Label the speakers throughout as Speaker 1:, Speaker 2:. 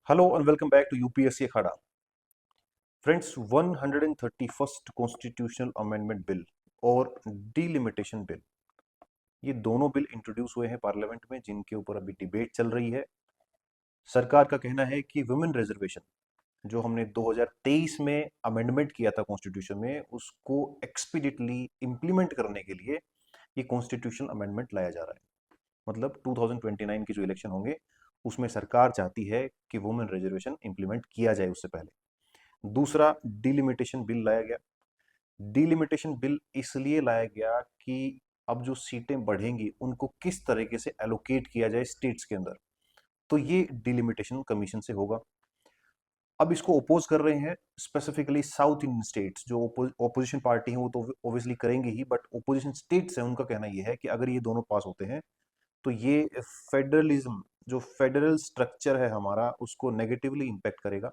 Speaker 1: Hello and welcome back to UPSC Akhada. Friends, 131st constitutional amendment bill और delimitation bill, ये दोनों bill introduce हुए हैं पार्लियामेंट में, जिनके ऊपर अभी डिबेट चल रही है। सरकार का कहना है कि वुमेन रिजर्वेशन जो हमने 2023 में अमेंडमेंट किया था कॉन्स्टिट्यूशन में, उसको एक्सपीडिटली इम्प्लीमेंट करने के लिए ये कॉन्स्टिट्यूशनल अमेंडमेंट लाया जा रहा है। मतलब 2029 के जो इलेक्शन होंगे उसमें सरकार चाहती है कि वुमेन रिजर्वेशन इंप्लीमेंट किया जाए उससे पहले। दूसरा, डिलिमिटेशन बिल लाया गया। डिलिमिटेशन बिल इसलिए लाया गया कि अब जो सीटें बढ़ेंगी उनको किस तरीके से एलोकेट किया जाए स्टेट्स के अंदर, तो ये डिलिमिटेशन कमीशन से होगा। अब इसको ओपोज कर रहे हैं स्पेसिफिकली साउथ इंडियन स्टेट्स। जो ओपोजिशन पार्टी है वो तो ऑब्वियसली करेंगे ही, बट ओपोजिशन स्टेट्स है उनका कहना ये है कि अगर ये दोनों पास होते हैं तो ये फेडरलिज्म, जो फेडरल स्ट्रक्चर है हमारा, उसको नेगेटिवली इम्पैक्ट करेगा।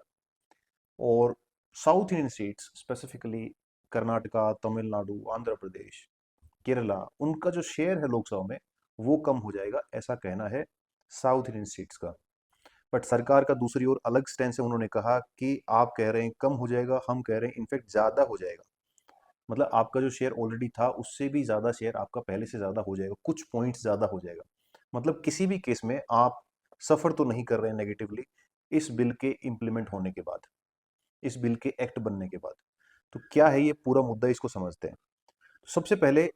Speaker 1: और South Indian states specifically Karnataka, Tamil Nadu, Andhra Pradesh, Kerala, उनका जो शेयर है लोकसभा में वो कम हो जाएगा, ऐसा कहना है साउथ इंडियन स्टेट्स का। बट सरकार का दूसरी ओर अलग स्टैंड से उन्होंने कहा कि आप कह रहे हैं कम हो जाएगा, हम कह रहे हैं इनफैक्ट ज्यादा हो जाएगा। मतलब आपका जो शेयर ऑलरेडी था उससे भी ज्यादा शेयर आपका पहले से ज्यादा हो जाएगा, कुछ पॉइंट्स ज्यादा हो जाएगा। मतलब किसी भी केस में आप सफर तो नहीं कर रहे हैं नेगेटिवली इस बिल के इम्प्लीमेंट होने के बाद, इस बिल के एक्ट बनने के बाद। तो क्या है ये पूरा मुद्दा, इसको समझते हैं। सबसे पहले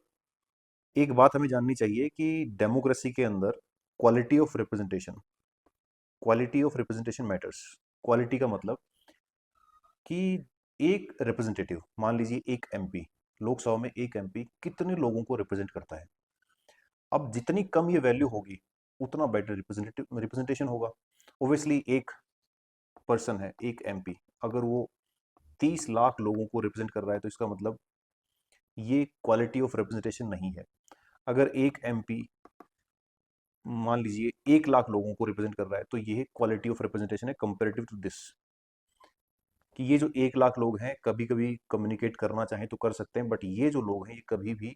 Speaker 1: एक बात हमें जाननी चाहिए कि डेमोक्रेसी के अंदर quality of representation matters. Quality का मतलब कि एक रिप्रेजेंटेटिव, मान लीजिए एक एमपी, लोकसभा में एक एमपी कितने लोगों को रिप्रेजेंट करता है। अब जितनी कम ये वैल्यू होगी उतना बेटर रिप्रेजेंटेशन होगा। ओब्वियसली एक पर्सन है, एक एमपी, अगर वो 30 लाख लोगों को रिप्रेजेंट कर रहा है तो इसका मतलब ये क्वालिटी ऑफ रिप्रेजेंटेशन नहीं है। अगर एक एमपी मान लीजिए 1 लाख लोगों को रिप्रेजेंट कर रहा है तो ये क्वालिटी ऑफ रिप्रेजेंटेशन है कंपेरेटिव टू दिस। कि ये जो 1 लाख लोग हैं कभी कभी कम्युनिकेट करना चाहें तो कर सकते हैं, बट ये जो लोग हैं ये कभी भी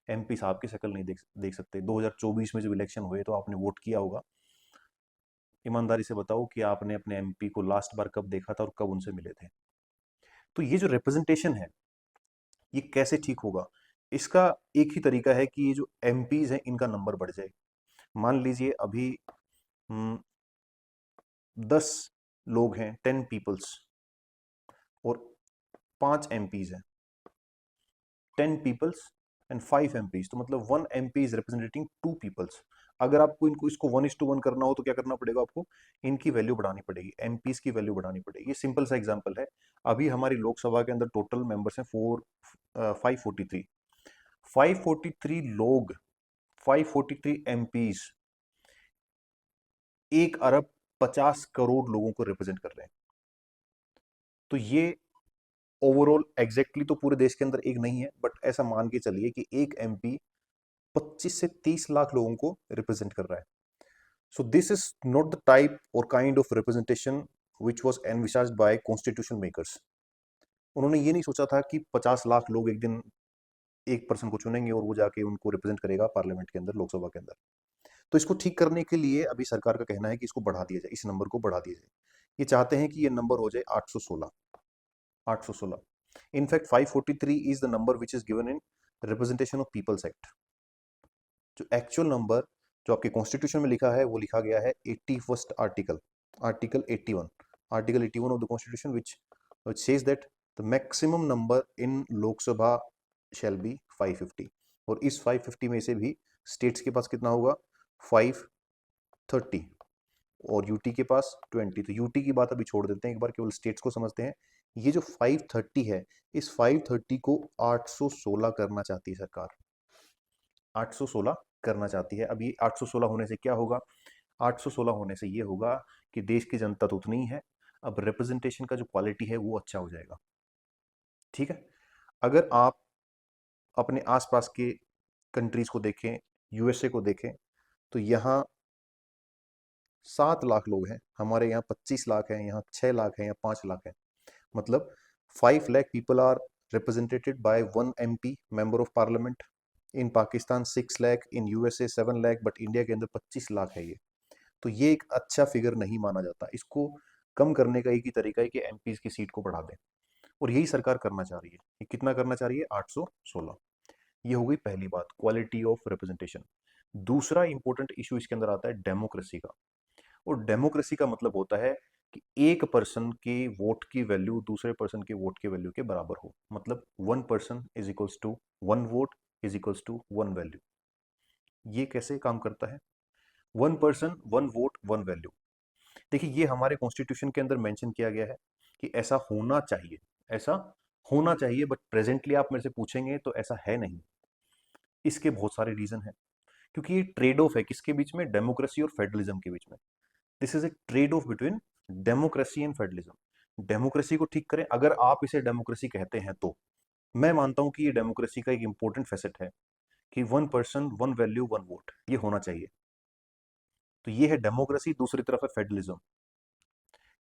Speaker 1: एमपी साहब की शक्ल नहीं देख सकते। 2024 में जब इलेक्शन हुए तो आपने वोट किया होगा। ईमानदारी से बताओ कि आपने अपने एमपी को लास्ट बार कब देखा था और कब उनसे मिले थे। तो ये जो रिप्रेजेंटेशन है ये कैसे ठीक होगा? इसका एक ही तरीका है कि ये जो एमपीज हैं इनका नंबर बढ़ जाए। मान लीजिए अभी 10 लोग हैं, 10 पीपल्स, और 5 एमपीज हैं, 10 पीपल्स एंड 5 एमपीज, तो मतलब 1 एमपी इज रिप्रेजेंटिंग 2 पीपल्स। अगर आपको इनको इसको 1:1 करना हो तो क्या करना पड़ेगा आपको? इनकी वैल्यू बढ़ानी पड़ेगी, एमपीज की वैल्यू बढ़ानी पड़ेगी। ये सिंपल सा एग्जांपल है। अभी हमारी लोकसभा के अंदर टोटल मेंबर्स हैं 543। 543 लोग, 543 एमपीज 1 अरब 50 करोड़ लोगों को रिप्रेजेंट कर रहे हैं। तो ये ओवरऑल एग्जैक्टली तो पूरे देश के अंदर एक नहीं है, बट ऐसा मान के चलिए कि एक एमपी 25 से 30 लाख लोगों को रिप्रेजेंट कर रहा है। So this is not the type और kind of representation which was envisaged by constitution makers. उन्होंने ये नहीं सोचा था कि 50 लाख लोग एक दिन एक पर्सन को चुनेंगे और वो जाके उनको रिप्रेजेंट करेगा पार्लियामेंट के अंदर, लोकसभा के अंदर। तो इसको ठीक करने के लिए अभी सरकार का कहना है कि इसको बढ़ा दिया जाए, इस नंबर को बढ़ा दिया जाए। ये चाहते हैं कि ये नंबर हो जाए 816। 816। In fact 543 is the number which is given in representation of people's act. जो एक्चुअल नंबर जो आपके कॉन्स्टिट्यूशन में लिखा है वो लिखा गया है 81st article, article 81, article 81 of the constitution which says that the maximum number in Lok Sabha shall be 550। और इस 550 में से भी स्टेट्स के पास कितना होगा? 530, और यूटी के पास 20। तो यूटी की बात अभी छोड़ देते हैं, एक बार केवल स्टेट्स को समझते हैं। ये जो 530 है, इस 530 को 816 करना चाहती है सरकार। 816 करना चाहती है। अब ये 816 होने से क्या होगा? 816 होने से ये होगा कि देश की जनता तो उतनी ही है, अब रिप्रेजेंटेशन का जो क्वालिटी है वो अच्छा हो जाएगा। ठीक है। अगर आप अपने आसपास के कंट्रीज को देखें, यूएसए को देखें, तो यहाँ 7 लाख लोग हैं, हमारे यहाँ 25 लाख हैं, यहाँ 6 लाख हैं, यहाँ 5 लाख हैं। मतलब 5 lakh people are represented by 1 MP, member of parliament. In Pakistan 6 lakh, in USA 7 lakh, but India के अंदर 25 लाख है ये। तो ये एक अच्छा फिगर नहीं माना जाता। इसको कम करने का एक ही तरीका है कि एमपीज की सीट को बढ़ा दें, और यही सरकार करना चाह रही है। ये कितना करना चाह रही है? 816। ये हो गई पहली बात, क्वालिटी ऑफ रिप्रेजेंटेशन। दूसरा इंपॉर्टेंट इशू इसके अंदर आता है डेमोक्रेसी का। और डेमोक्रेसी का मतलब होता है कि एक पर्सन के वोट की वैल्यू दूसरे पर्सन के वोट के वैल्यू के बराबर हो। मतलब 1 person is equals to 1 vote is equals to 1 value. ये कैसे काम करता है? 1 पर्सन 1 वोट 1 वैल्यू। देखिए, ये हमारे कॉन्स्टिट्यूशन के अंदर मेंशन किया गया है कि ऐसा होना चाहिए, ऐसा होना चाहिए, बट प्रेजेंटली आप मेरे से पूछेंगे तो ऐसा है नहीं। इसके बहुत सारे रीजन हैं, क्योंकि ये ट्रेड ऑफ है किसके बीच में? डेमोक्रेसी और फेडरलिज्म के बीच में। This is a trade off between democracy and federalism. Democracy को ठीक करें, अगर आप इसे डेमोक्रेसी कहते हैं तो मैं मानता हूं कि ये डेमोक्रेसी का एक इंपॉर्टेंट फैसेट है कि 1 पर्सन 1 वैल्यू 1 वोट ये होना चाहिए। तो ये है डेमोक्रेसी, दूसरी तरफ है फेडरलिज्म।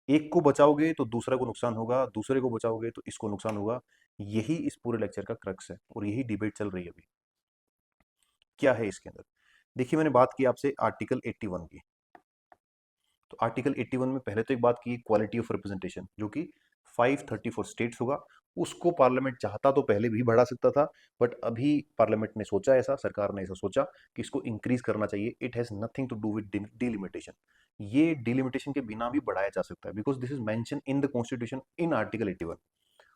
Speaker 1: एक को बचाओगे तो दूसरा को नुकसान होगा, दूसरे को बचाओगे तो इसको नुकसान होगा। यही इस पूरे लेक्चर का क्रक्स है और यही डिबेट चल रही है अभी। क्या है इसके अंदर? देखिए, मैंने बात की आपसे आर्टिकल 81 की। तो आर्टिकल 81 में पहले तो एक बात की क्वालिटी ऑफ रिप्रेजेंटेशन, जो कि 534 स्टेट्स होगा। उसको पार्लियामेंट चाहता तो पहले भी बढ़ा सकता था, बट अभी पार्लियामेंट ने सोचा, ऐसा सरकार ने ऐसा सोचा कि इसको इंक्रीज करना चाहिए। It has nothing to do with delimitation. ये डिलिमिटेशन के बिना भी बढ़ाया जा सकता है, because this is mention in the constitution in article 81।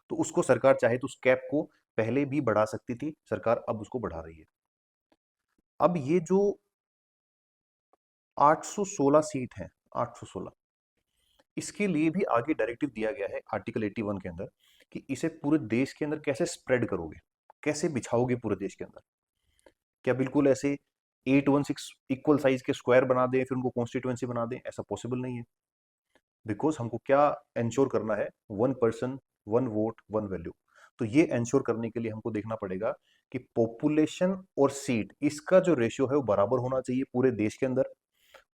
Speaker 1: तो उसको सरकार चाहे तो उस कैप को पहले भी बढ़ा सकती थी, सरकार अब उसको बढ़ा रही है। अब ये जो 816 सीट है, 816, इसके लिए भी आगे डायरेक्टिव दिया गया है आर्टिकल 81 के अंदर कि इसे पूरे देश के अंदर कैसे स्प्रेड करोगे, कैसे बिछाओगे पूरे देश के अंदर। क्या बिल्कुल ऐसे 816 इक्वल साइज के स्क्वायर बना दें फिर उनको कॉन्स्टिट्यूएंसी बना दें? ऐसा पॉसिबल नहीं है, बिकॉज हमको क्या इंश्योर करना है? 1 पर्सन 1 वोट 1 वैल्यू। तो ये इंश्योर करने के लिए हमको देखना पड़ेगा कि पॉपुलेशन और सीट, इसका जो रेशियो है वो बराबर होना चाहिए पूरे देश के अंदर।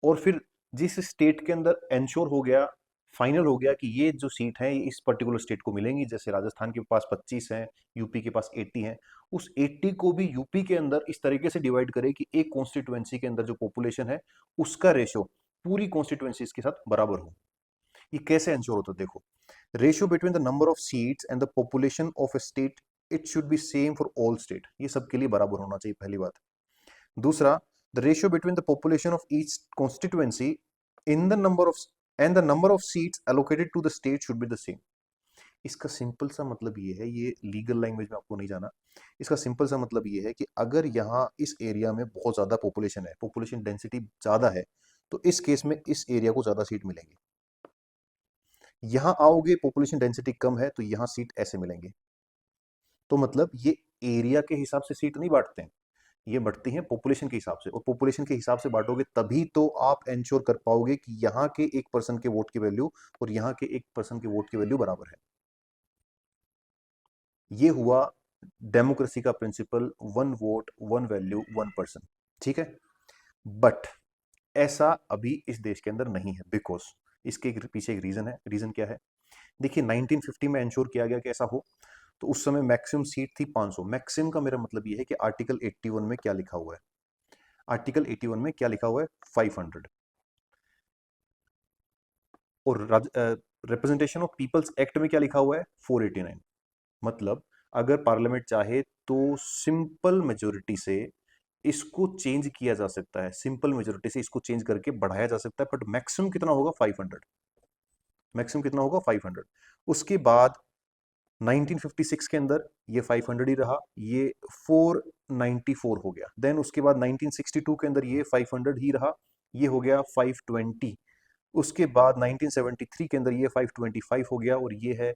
Speaker 1: और फिर जिस स्टेट के अंदर इंश्योर हो गया, फाइनल हो गया कि ये जो सीट है ये इस पर्टिकुलर स्टेट को मिलेंगी, जैसे राजस्थान के पास 25 हैं, यूपी के पास 80 हैं, उस 80 को भी यूपी के अंदर इस तरीके से डिवाइड करे कि एक कॉन्स्टिट्यूएंसी के अंदर जो पॉपुलेशन है उसका रेशियो पूरी कॉन्स्टिट्यूएंसीज के साथ बराबर हो। ये कैसे इंश्योर होता है? देखो, ratio between the number of seats and the population of a state, it should be same for all state. ये सबके लिए बराबर होना चाहिए, पहली बात। दूसरा, the ratio between the population of each constituency in the number of and the number of seats allocated to the state should be the same. इसका सिंपल सा मतलब ये है, ये लीगल लैंग्वेज में आपको नहीं जाना, इसका सिंपल सा मतलब ये है कि अगर यहाँ इस एरिया में बहुत ज्यादा पॉपुलेशन है, पॉपुलेशन डेंसिटी ज्यादा है, तो इस केस में इस एरिया को ज्यादा सीट मिलेंगी। यहां आओगे पॉपुलेशन डेंसिटी कम है तो यहां सीट ऐसे मिलेंगे। तो मतलब ये एरिया के हिसाब से सीट नहीं बांटते हैं, ये बढ़ती हैं पॉपुलेशन के हिसाब से। और पॉपुलेशन के हिसाब से बांटोगे तभी तो आप इंश्योर कर पाओगे कि यहाँ के एक पर्सन के वोट की वैल्यू और यहाँ के एक पर्सन के वोट की वैल्यू बराबर है। ये हुआ डेमोक्रेसी का प्रिंसिपल, 1 वोट 1 वैल्यू 1 पर्सन। ठीक है, बट ऐसा अभी इस देश के अंदर नहीं है, बिकॉज इसके पीछे एक रीजन है। रीजन क्या है? देखिए, 1950 में इंश्योर किया गया कि ऐसा हो, तो उस समय मैक्सिमम सीट थी 500। मैक्सिमम का मेरा मतलब ये है कि आर्टिकल 81 में क्या लिखा हुआ है? आर्टिकल 81 में क्या लिखा हुआ है? 500। और रिप्रेजेंटेशन ऑफ पीपल्स एक्ट में क्या लिखा हुआ है? 489। मतलब अगर पार्लियामेंट चाहे तो सिंपल मेजोरिटी से इसको चेंज किया जा सकता है, सिंपल मेजोरिटी से इसको चेंज करके बढ़ाया जा सकता है, बट मैक्सिमम कितना होगा? 500। मैक्सिमम कितना होगा? 500। उसके बाद 1956 के अंदर ये 500 ही रहा, ये 494 हो गया। देन उसके बाद 1962 के अंदर ये 500 ही रहा, ये हो गया 520। उसके बाद 1973 के अंदर ये 525 हो गया और ये है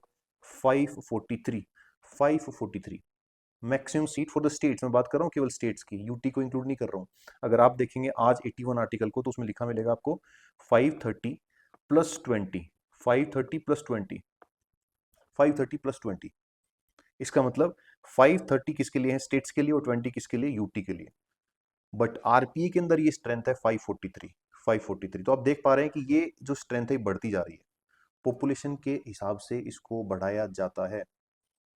Speaker 1: 543। 543 maximum seat for the states, मैं बात कर रहा हूँ केवल स्टेट्स की, यूटी को इंक्लूड नहीं कर रहा हूँ। अगर आप देखेंगे आज 81 आर्टिकल को, तो उसमें लिखा मिलेगा आपको 530 + 20, 530 + 20, 530 + 20। इसका मतलब 530 किसके लिए है? स्टेट्स के लिए, और 20 किसके लिए? यूटी के लिए। बट आरपीए के अंदर ये स्ट्रेंथ है 543। 543, तो आप देख पा रहे हैं कि ये जो स्ट्रेंथ है बढ़ती जा रही है। पॉपुलेशन के हिसाब से इसको बढ़ाया जाता है,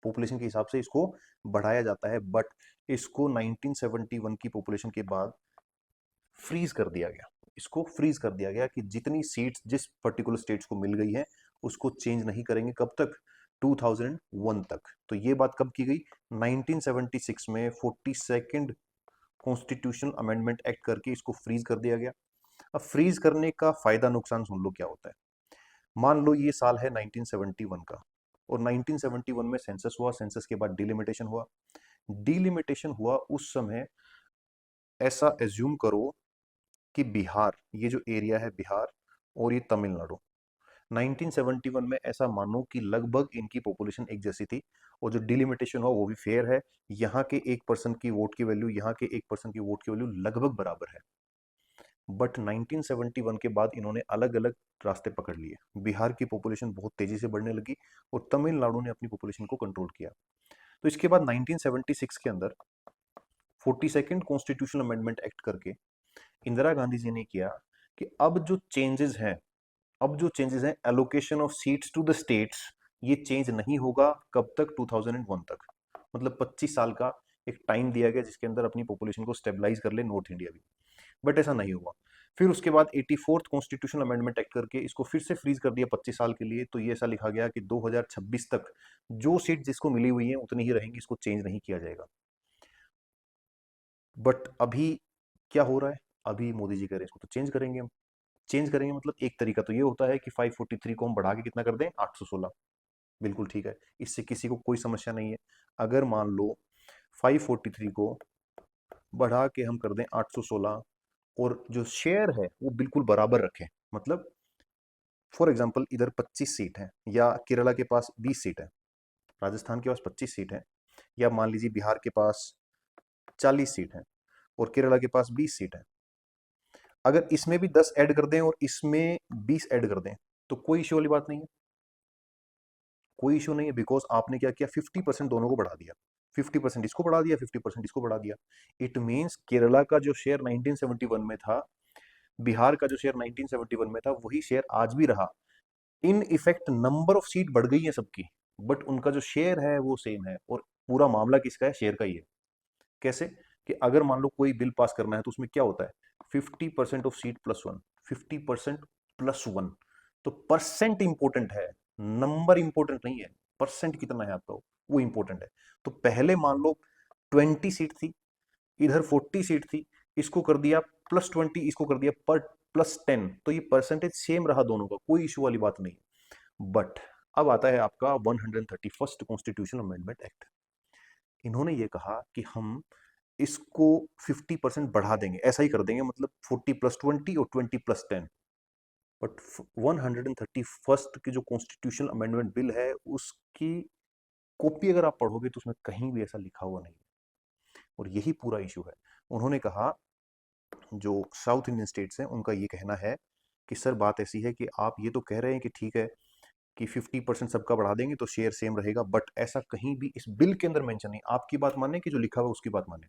Speaker 1: पॉपुलेशन के हिसाब से इसको बढ़ाया जाता है, बट इसको 1971 की पॉपुलेशन के बाद फ्रीज कर दिया गया। इसको फ्रीज कर दिया गया कि जितनी सीट्स जिस पर्टिकुलर स्टेट्स को मिल गई है उसको चेंज नहीं करेंगे। कब तक? 2001 तक। तो ये बात कब की गई? 1976 में 42nd कॉन्स्टिट्यूशनल अमेंडमेंट एक्ट करके इसको फ्रीज कर दिया गया। अब फ्रीज करने का फायदा नुकसान सुन लो क्या होता है। मान लो ये साल है 1971 का, और 1971 में सेंसस हुआ, सेंसस के बाद डिलिमिटेशन हुआ। डिलिमिटेशन हुआ उस समय, ऐसा एज्यूम करो कि बिहार, ये जो एरिया है बिहार और ये तमिलनाडु, 1971 में ऐसा मानो कि लगभग इनकी पॉपुलेशन एक जैसी थी, और जो डिलिमिटेशन हुआ वो भी फेयर है। यहाँ के 1% की वोट की वैल्यू, यहाँ के 1% की वोट की वैल्यू लगभग बराबर है। बट 1971 के बाद इन्होंने अलग अलग रास्ते पकड़ लिए। बिहार की पॉपुलेशन बहुत तेजी से बढ़ने लगी और तमिलनाडु ने अपनी पॉपुलेशन को कंट्रोल किया। तो इसके बाद 1976 के अंदर 42nd कॉन्स्टिट्यूशनल अमेंडमेंट एक्ट करके इंदिरा गांधी जी ने किया कि अब जो चेंजेस हैं allocation of seats to the states, ये चेंज नहीं होगा। कब तक? 2001 तक। मतलब 25 साल का एक टाइम दिया गया जिसके अंदर अपनी पॉपुलेशन को स्टेबलाइज कर ले नॉर्थ इंडिया भी। बट ऐसा नहीं हुआ। फिर उसके बाद 84th कॉन्स्टिट्यूशनल अमेंडमेंट एक्ट करके इसको फिर से फ्रीज कर दिया 25 साल के लिए। तो ये ऐसा लिखा गया कि 2026 तक जो सीट जिसको मिली हुई है उतनी ही रहेंगी, इसको चेंज नहीं किया जाएगा। बट अभी क्या हो रहा है? अभी मोदी जी कह रहे हैं इसको तो चेंज करेंगे हम। चेंज करेंगे मतलब एक तरीका तो ये होता है कि 543 को हम बढ़ा के कितना कर दें? 816। बिल्कुल ठीक है, इससे किसी को कोई समस्या नहीं है। अगर मान लो 543 को बढ़ा के हम कर दें 816, और जो शेयर है वो बिल्कुल बराबर रखें। मतलब फॉर एग्जांपल इधर 25 सीट है, या केरला के पास 20 सीट है, राजस्थान के पास 25 सीट है, या मान लीजिए बिहार के पास 40 सीट है और केरला के पास 20 सीट है। अगर इसमें भी 10 ऐड कर दें और इसमें 20 ऐड कर दें तो कोई इश्यू वाली बात नहीं है। कोई इशू नहीं है, बिकॉज आपने क्या किया? 50% दोनों को बढ़ा दिया। 50% इसको बढ़ा दिया, 50% इसको बढ़ा दिया। इट मीन्स केरला का जो शेयर 1971 में था, बिहार का जो शेयर 1971 में था, वही शेयर आज भी रहा। In effect number of seat बढ़ गई है सबकी, बट उनका जो शेयर है वो सेम है। और पूरा मामला किसका है? शेयर का ही है। कैसे? कि अगर मान लो कोई बिल पास करना है तो उसमें क्या होता है? 50% of seat plus one, 50% plus one. तो परसेंट इंपॉर्टेंट है, नंबर इंपॉर्टेंट नहीं है। परसेंट कितना है आपका वो इंपॉर्टेंट है। तो पहले मान लो 20 सीट थी, इधर 40 सीट थी, इसको कर दिया +20, इसको कर दिया पर +10, तो ये परसेंटेज सेम रहा दोनों का, कोई इशू वाली बात नहीं। बट अब आता है आपका 131st कॉन्स्टिट्यूशनल अमेंडमेंट एक्ट। इन्होंने ये कहा कि हम इसको 50% बढ़ा देंगे, ऐसा ही कर देंगे, मतलब 40+20 और 20+10। बट 131st की जो कॉन्स्टिट्यूशनल अमेंडमेंट बिल है उसकी कॉपी अगर आप पढ़ोगे तो उसमें कहीं भी ऐसा लिखा हुआ नहीं है। और यही पूरा इशू है। उन्होंने कहा जो साउथ इंडियन स्टेट्स हैं उनका ये कहना है कि सर बात ऐसी है कि आप ये तो कह रहे हैं कि ठीक है कि 50% सबका बढ़ा देंगे तो शेयर सेम रहेगा, बट ऐसा कहीं भी इस बिल के अंदर मेंशन नहीं। आपकी बात माने कि जो लिखा हुआ उसकी बात माने?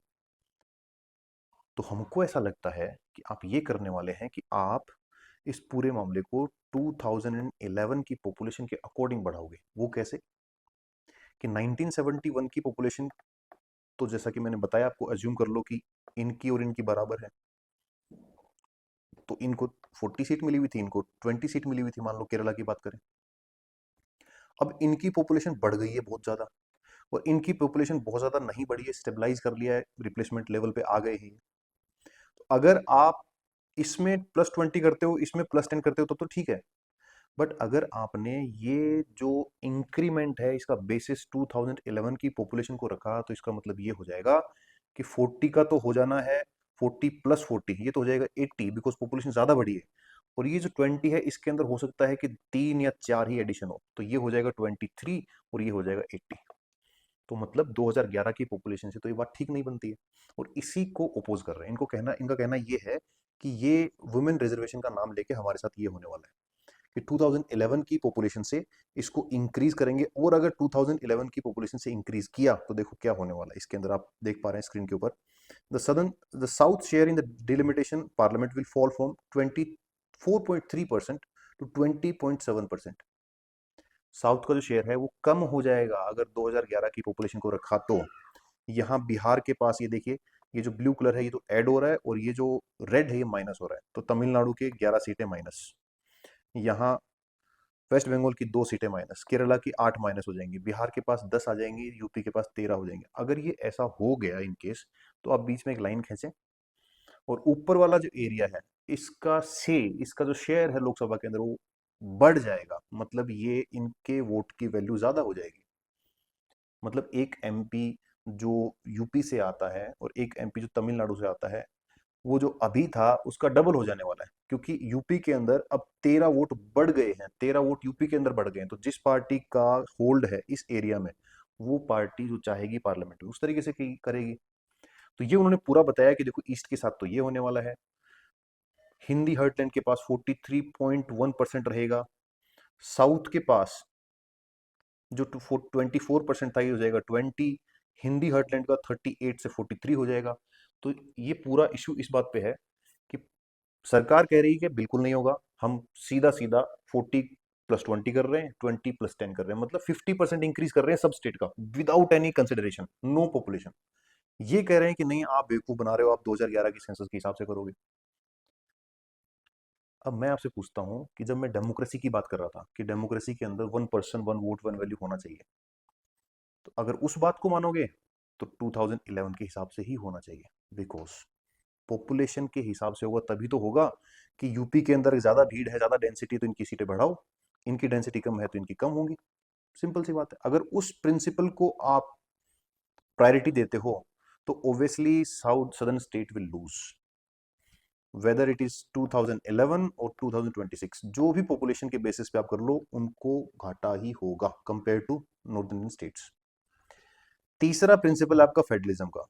Speaker 1: तो हमको ऐसा लगता है कि आप ये करने वाले हैं कि आप इस पूरे मामले को 2011 की पॉपुलेशन के अकॉर्डिंग बढ़ाओगे। वो कैसे? कि 1971 की पॉपुलेशन, तो जैसा कि मैंने बताया आपको, अज्यूम कर लो कि इनकी और इनकी बराबर है। तो इनको 40 सीट मिली हुई थी, इनको 20 सीट मिली हुई थी, मान लो केरला की बात करें। अब इनकी पॉपुलेशन बढ़ गई है बहुत ज्यादा, और इनकी पॉपुलेशन बहुत ज्यादा नहीं बढ़ी है, स्टेबलाइज कर लिया है, रिप्लेसमेंट लेवल पे आ गए हैं। तो अगर आप इसमें +20 करते हो, इसमें +10 करते हो तो ठीक है। बट अगर आपने ये जो इंक्रीमेंट है इसका बेसिस 2011 की पॉपुलेशन को रखा, तो इसका मतलब ये हो जाएगा कि 40 का तो हो जाना है, 40+40 ये तो हो जाएगा 80, बिकॉज पॉपुलेशन ज्यादा बढ़ी है। और ये जो 20 है इसके अंदर हो सकता है कि 3 या 4 ही एडिशन हो, तो ये हो जाएगा 23 और ये हो जाएगा 80। तो मतलब 2011 की पॉपुलेशन से तो ये बात ठीक नहीं बनती है, और इसी को अपोज कर रहे हैं। इनका कहना ये है कि ये वुमेन रिजर्वेशन का नाम लेके हमारे साथ ये होने वाला है कि 2011 की पॉपुलेशन से इसको इंक्रीज करेंगे, और अगर 2011 की पॉपुलेशन से इंक्रीज किया तो देखो क्या होने वाला है। इसके अंदर आप देख पा रहे हैं स्क्रीन के ऊपर, the south share in the delimitation parliament will fall from 24.3% to 20.7%। South का जो शेयर है वो कम हो जाएगा अगर 2011 की पॉपुलेशन को रखा तो। यहाँ बिहार के पास ये देखिए ये जो ब्लू कलर है ये तो ऐड हो रहा है, और ये जो रेड है ये माइनस हो रहा है। तो तमिलनाडु के 11 सीटें माइनस, यहाँ वेस्ट बंगाल की 2 सीटें माइनस, केरला की 8 माइनस हो जाएंगी, बिहार के पास 10 आ जाएंगी, यूपी के पास 13 हो जाएंगे। अगर ये ऐसा हो गया इन केस, तो आप बीच में एक लाइन खींचें, और ऊपर वाला जो एरिया है इसका जो शेयर है लोकसभा के अंदर वो बढ़ जाएगा, मतलब ये इनके वोट की वैल्यू ज्यादा हो जाएगी। मतलब एक एमपी जो यूपी से आता है और एक एमपी जो तमिलनाडु से आता है, वो जो अभी था उसका डबल हो जाने वाला है, क्योंकि यूपी के अंदर अब 13 वोट बढ़ गए हैं, 13 वोट यूपी के अंदर बढ़ गए हैं। तो जिस पार्टी का होल्ड है इस एरिया में, वो पार्टी जो चाहेगी पार्लियामेंट में उस तरीके से करेगी। तो ये उन्होंने पूरा बताया कि देखो ईस्ट के साथ तो ये होने वाला है, हिंदी हर्टलैंड के पास 43.1% रहेगा, साउथ के पास जो 24% था ये हो जाएगा 20, हिंदी हर्टलैंड का 38 से 43 हो जाएगा। तो ये पूरा इशू इस बात पे है कि सरकार कह रही है कि बिल्कुल नहीं होगा, हम सीधा सीधा 40+20 कर रहे हैं, 20+10 कर रहे हैं, मतलब 50% इंक्रीज कर रहे हैं सब स्टेट का without any consideration, no population. ये कह रहे हैं कि नहीं आप बेवकूफ बना रहे हो, आप 2011 की सेंसस के हिसाब से करोगे। अब मैं आपसे पूछता हूं कि जब मैं डेमोक्रेसी की बात कर रहा था कि डेमोक्रेसी के अंदर 1 पर्सन 1 वोट 1 वैल्यू होना चाहिए, तो अगर उस बात को मानोगे तो 2011 के हिसाब से ही होना चाहिए, बिकॉज पॉपुलेशन के हिसाब से होगा तभी तो होगा कि यूपी के अंदर ज्यादा भीड़ है, ज्यादा डेंसिटी, तो इनकी सीटें बढ़ाओ, इनकी डेंसिटी कम है तो इनकी कम होंगी। सिंपल सी बात है। अगर उस प्रिंसिपल को आप प्रायोरिटी देते हो तो obviously south southern state will lose, whether it is 2011 और 2026, जो भी पॉपुलेशन के बेसिस पे आप कर लो उनको घाटा ही होगा compare to north Indian states. तीसरा प्रिंसिपल आपका फेडरलिज्म का,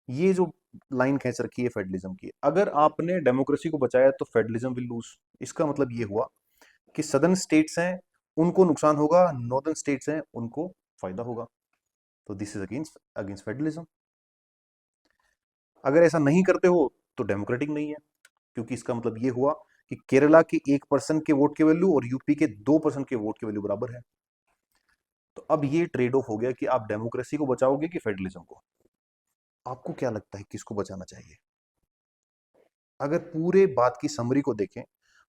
Speaker 1: ये जो लाइन खींच रखी है फेडरलिज्म की, अगर आपने डेमोक्रेसी को बचाया तो फेडरलिज्म विल लूज। इसका मतलब ये हुआ कि सदर्न स्टेट्स हैं उनको नुकसान होगा, नॉर्दर्न स्टेट्स हैं उनको फायदा होगा। तो this is against against federalism. अगर ऐसा नहीं करते हो तो डेमोक्रेटिक नहीं है, क्योंकि इसका मतलब ये हुआ कि केरला के 1% के वोट के वैल्यू और यूपी के 2% के वोट के वैल्यू बराबर है। तो अब ये ट्रेड ऑफ हो गया कि आप डेमोक्रेसी को बचाओगे कि फेडरलिज्म को। आपको क्या लगता है किसको बचाना चाहिए? अगर पूरे बात की समरी को देखें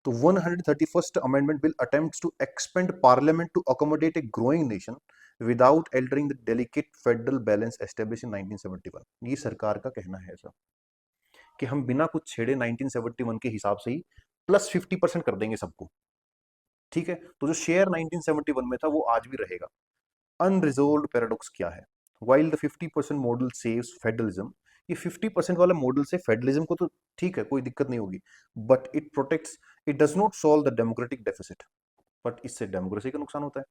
Speaker 1: तो 131st amendment bill attempts to expand parliament to accommodate a growing nation without altering the delicate federal balance establish in 1971। ये सरकार का कहना है ऐसा कि हम बिना कुछ छेड़े 1971 के हिसाब से ही +50% कर देंगे सबको। ठीक है, तो जो शेयर 1971 में था वो आज भी रहेगा। अनरिजोल्व पैराडॉक्स क्या है? While the 50% model saves federalism, ये 50% वाला मॉडल से फेडरलिज्म को तो ठीक है, कोई दिक्कत नहीं होगी, but it protects, it does not solve the democratic deficit, but इससे डेमोक्रेसी का नुकसान होता है।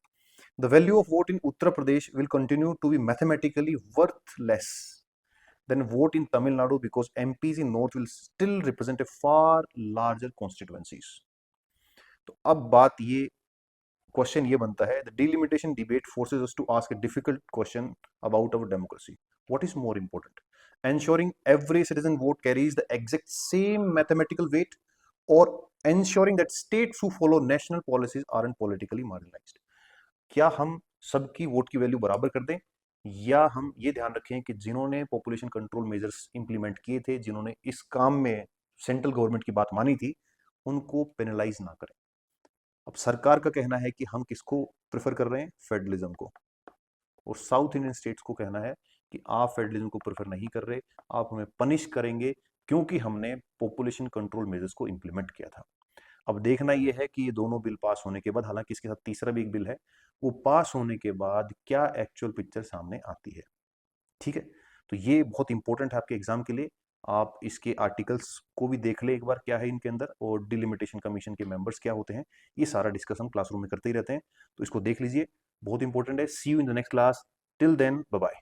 Speaker 1: The value of vote in Uttar Pradesh will continue to be mathematically worthless then vote in Tamil Nadu because MPs in north will still represent a far larger constituencies. तो अब बात ये, question ये बनता है, the delimitation debate forces us to ask a difficult question about our democracy, what is more important, ensuring every citizen vote carries the exact same mathematical weight, or ensuring that states who follow national policies aren't politically marginalized? क्या हम सबकी vote की value बराबर कर दें, या हम ये ध्यान रखें कि जिन्होंने पॉपुलेशन कंट्रोल मेजर्स इंप्लीमेंट किए थे, जिन्होंने इस काम में सेंट्रल गवर्नमेंट की बात मानी थी, उनको पेनलाइज ना करें? अब सरकार का कहना है कि हम किसको प्रेफर कर रहे हैं, फेडरलिज्म को, और साउथ इंडियन स्टेट्स को कहना है कि आप फेडरलिज्म को प्रेफर नहीं कर रहे, आप हमें पनिश करेंगे क्योंकि हमने पॉपुलेशन कंट्रोल मेजर्स को इंप्लीमेंट किया था। अब देखना यह है कि ये दोनों बिल पास होने के बाद, हालांकि इसके साथ तीसरा भी एक बिल है, वो पास होने के बाद क्या एक्चुअल पिक्चर सामने आती है। ठीक है, तो ये बहुत इंपॉर्टेंट है आपके एग्जाम के लिए। आप इसके आर्टिकल्स को भी देख ले एक बार क्या है इनके अंदर, और डिलिमिटेशन कमीशन के मेंबर्स क्या होते हैं, ये सारा डिस्कशन क्लासरूम में करते ही रहते हैं, तो इसको देख लीजिए, बहुत इंपॉर्टेंट है। See you in the next class, till then bye bye.